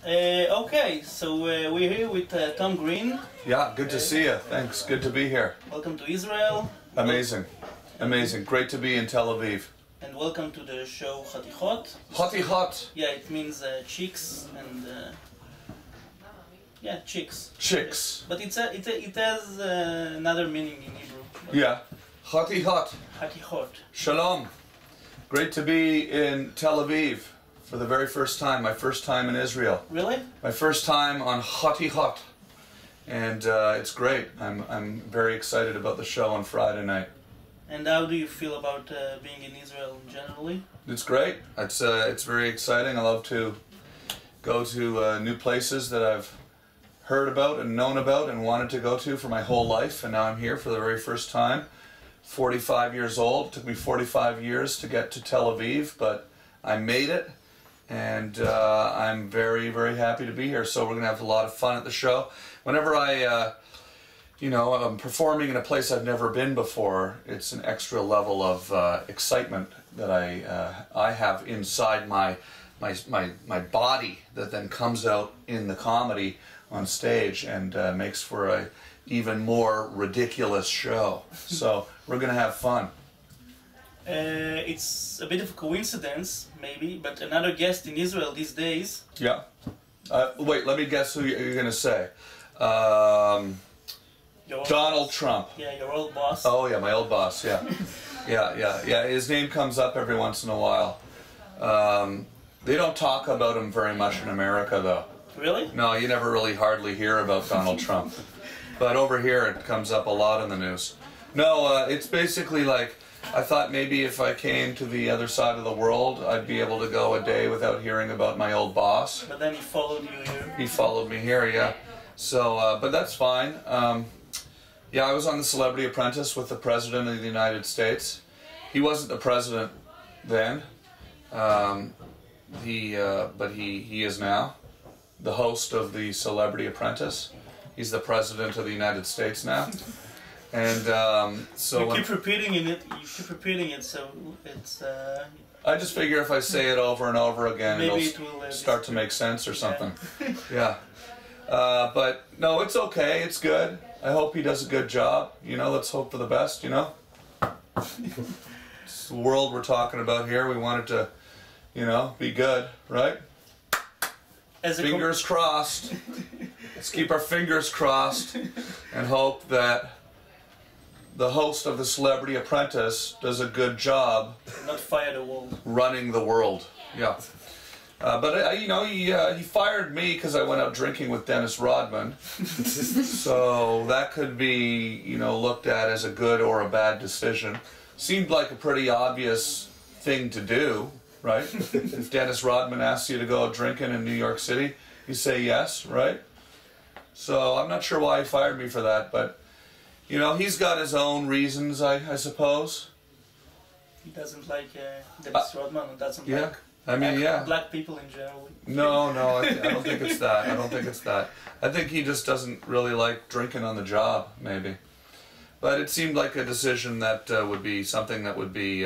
Okay, so we're here with Tom Green. Yeah, good to see you. Thanks. Good to be here. Welcome to Israel. Amazing. Amazing. Great to be in Tel Aviv. And welcome to the show Hatihot. Hatihot. Yeah, it means chicks and yeah, chicks. Chicks. But it has another meaning in Hebrew. Yeah. Hatihot. Hatihot. Shalom. Great to be in Tel Aviv for the very first time. My first time in Israel. Really? My first time on Hatihot. And it's great. I'm very excited about the show on Friday night. And how do you feel about being in Israel generally? It's great. It's very exciting. I love to go to new places that I've heard about and known about and wanted to go to for my whole life, and now I'm here for the very first time. 45 years old. It took me 45 years to get to Tel Aviv, but I made it, and I'm very, very happy to be here. So we're going to have a lot of fun at the show. Whenever I'm performing in a place I've never been before, it's an extra level of excitement that I have inside my body that then comes out in the comedy on stage and makes for a even more ridiculous show. So we're gonna have fun. It's a bit of a coincidence, maybe, but another guest in Israel these days. Yeah. Wait, let me guess who you're gonna say. Donald Trump. Yeah, your old boss. Oh yeah, my old boss. Yeah, yeah. His name comes up every once in a while. They don't talk about him very much in America, though. Really? No, you never really hardly hear about Donald Trump. But over here, it comes up a lot in the news. No, it's basically like, I thought maybe if I came to the other side of the world, I'd be able to go a day without hearing about my old boss. But then he followed you here. He followed me here, yeah. So, but that's fine. Yeah, I was on The Celebrity Apprentice with the President of the United States. He wasn't the president then, but he is now the host of The Celebrity Apprentice. He's the President of the United States now. And so... You keep repeating it, so it's... I just figure if I say it over and over again, it'll start to make sense or something. Yeah. But no, it's okay, it's good. I hope he does a good job. You know, let's hope for the best, you know? It's the world we're talking about here. We want it to, you know, be good, right? Fingers crossed. Let's keep our fingers crossed and hope that the host of The Celebrity Apprentice does a good job. Not fire the world. Running the world, yeah. But you know, he fired me because I went out drinking with Dennis Rodman. So that could be, you know, looked at as a good or a bad decision. Seemed like a pretty obvious thing to do, right? If Dennis Rodman asks you to go out drinking in New York City, you say yes, right? So I'm not sure why he fired me for that, but you know, he's got his own reasons, I suppose. He doesn't like Dennis Rodman, and doesn't like... I mean, black people in general. No, I don't think it's that. I don't think it's that. I think he just doesn't really like drinking on the job, maybe. But it seemed like a decision that would be something that would be,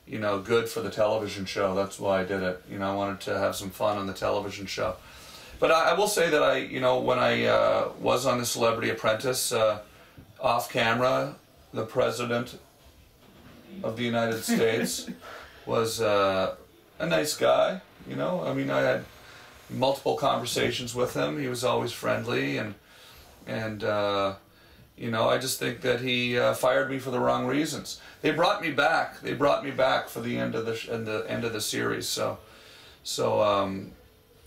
you know, good for the television show. That's why I did it. You know, I wanted to have some fun on the television show. But I will say that you know, when I was on The Celebrity Apprentice, off camera, the President of the United States was... a nice guy, you know. I mean, I had multiple conversations with him. He was always friendly, and you know, I just think that he fired me for the wrong reasons. They brought me back. They brought me back for the end of the series. So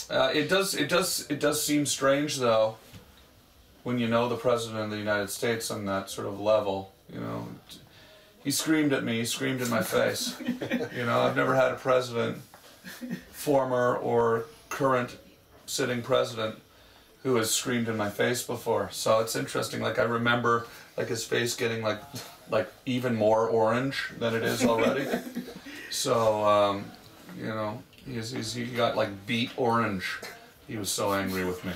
it does seem strange though, when you know the President of the United States on that sort of level, you know. He screamed at me, he screamed in my face. You know, I've never had a president, former or current sitting president, who has screamed in my face before. So it's interesting, like I remember like his face getting like even more orange than it is already. So, you know, he got like beet orange. He was so angry with me.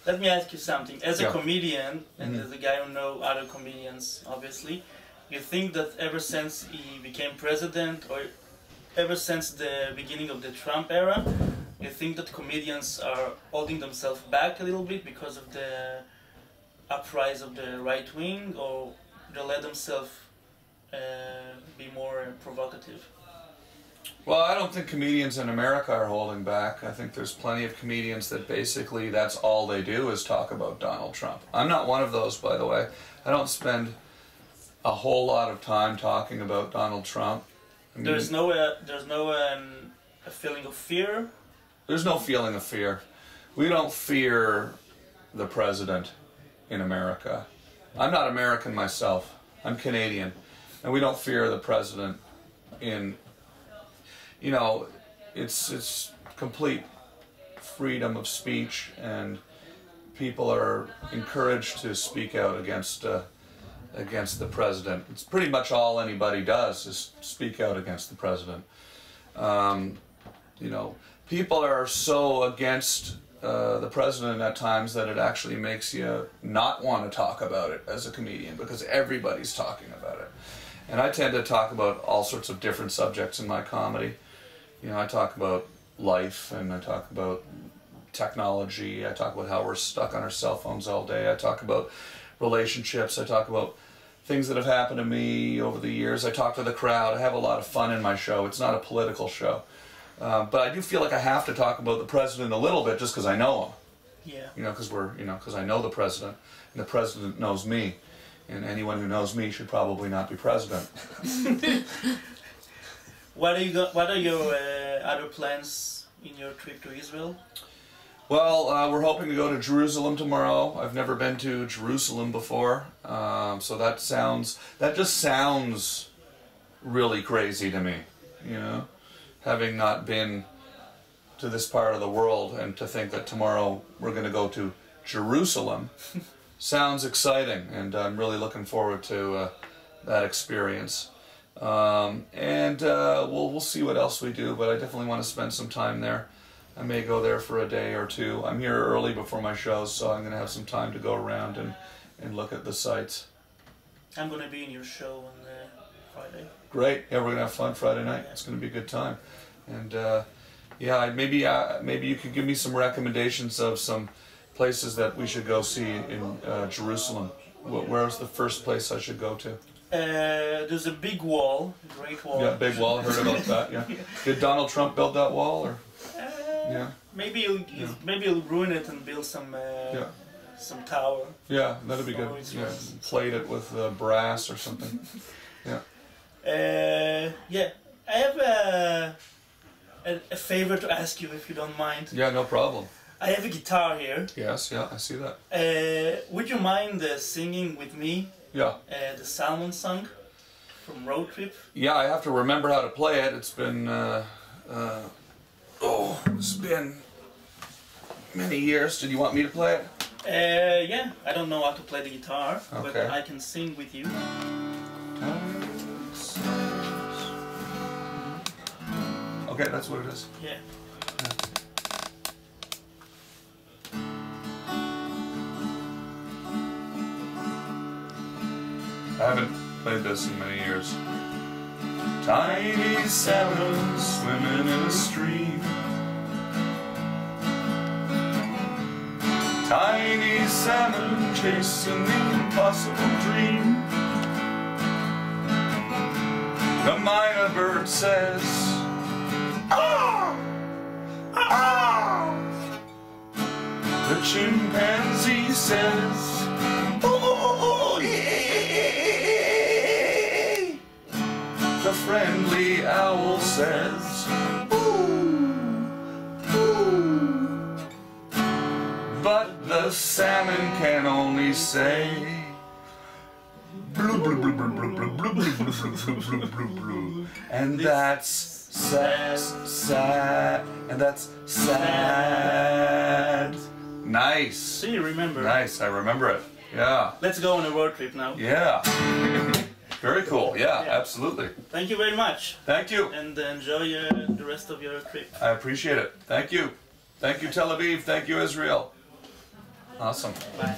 Let me ask you something. As a comedian, and as a guy who knows other comedians, obviously, you think that ever since he became president, or ever since the beginning of the Trump era, You think that comedians are holding themselves back a little bit because of the uprise of the right wing, or they let themselves be more provocative? Well, I don't think comedians in America are holding back. I think there's plenty of comedians that basically that's all they do is talk about Donald Trump. I'm not one of those, by the way. I don't spend a whole lot of time talking about Donald Trump. I mean, there's no a feeling of fear? There's no feeling of fear. We don't fear the president in America. I'm not American myself. I'm Canadian. And we don't fear the president in, you know, it's complete freedom of speech, and people are encouraged to speak out against the president. It's pretty much all anybody does is speak out against the president. You know, people are so against the president at times that it actually makes you not want to talk about it as a comedian, because everybody's talking about it. And I tend to talk about all sorts of different subjects in my comedy. You know, I talk about life, and I talk about technology, I talk about how we're stuck on our cell phones all day, I talk about relationships, I talk about things that have happened to me over the years, I talk to the crowd, I have a lot of fun in my show. It's not a political show. But I do feel like I have to talk about the president a little bit just because I know him. Yeah. You know, because I know the president, and the president knows me, and anyone who knows me should probably not be president. What are your other plans in your trip to Israel? Well, we're hoping to go to Jerusalem tomorrow. I've never been to Jerusalem before, so that just sounds really crazy to me, you know? Having not been to this part of the world, and to think that tomorrow we're going to go to Jerusalem sounds exciting, and I'm really looking forward to that experience. We'll see what else we do, but I definitely want to spend some time there. I may go there for a day or two. I'm here early before my shows, so I'm going to have some time to go around and look at the sites. I'm going to be in your show on Friday. Great. Yeah, we're going to have fun Friday night. It's going to be a good time. And yeah, maybe you could give me some recommendations of some places that we should go see in Jerusalem. Where's the first place I should go to? There's a big wall, great wall. Yeah, big wall. I heard about that. Yeah. Did Donald Trump build that wall, or? Yeah. Maybe he'll ruin it and build some tower. Yeah, that'd be good. Yeah, plate it with brass or something. Yeah. Yeah, I have a favor to ask you, if you don't mind. Yeah, no problem. I have a guitar here. Yes, yeah, I see that. Would you mind singing with me? Yeah. The Salmon Song from Road Trip? Yeah, I have to remember how to play it. It's been it's been many years. Did you want me to play it? Yeah, I don't know how to play the guitar, okay, but I can sing with you. Okay, that's what it is. Yeah. I haven't played this in many years. Tiny salmon swimming in a stream. Tiny salmon chasing the impossible dream. The minor bird says, "Ah! Ah!" The chimpanzee says, "Oh, yeah!" The friendly owl says, "Ooh, ooh." But the salmon can only say, "Blue, blue, blue, blue, blue, blue, blue, blue, blue, blue, blue, blue, blue." And that's sad. And that's sad. Nice. See, you remember. Nice, I remember it. Yeah. Let's go on a road trip now. Yeah. Very cool. Yeah, absolutely. Thank you very much. Thank you. And enjoy the rest of your trip. I appreciate it. Thank you. Thank you, Tel Aviv. Thank you, Israel. Awesome. Bye.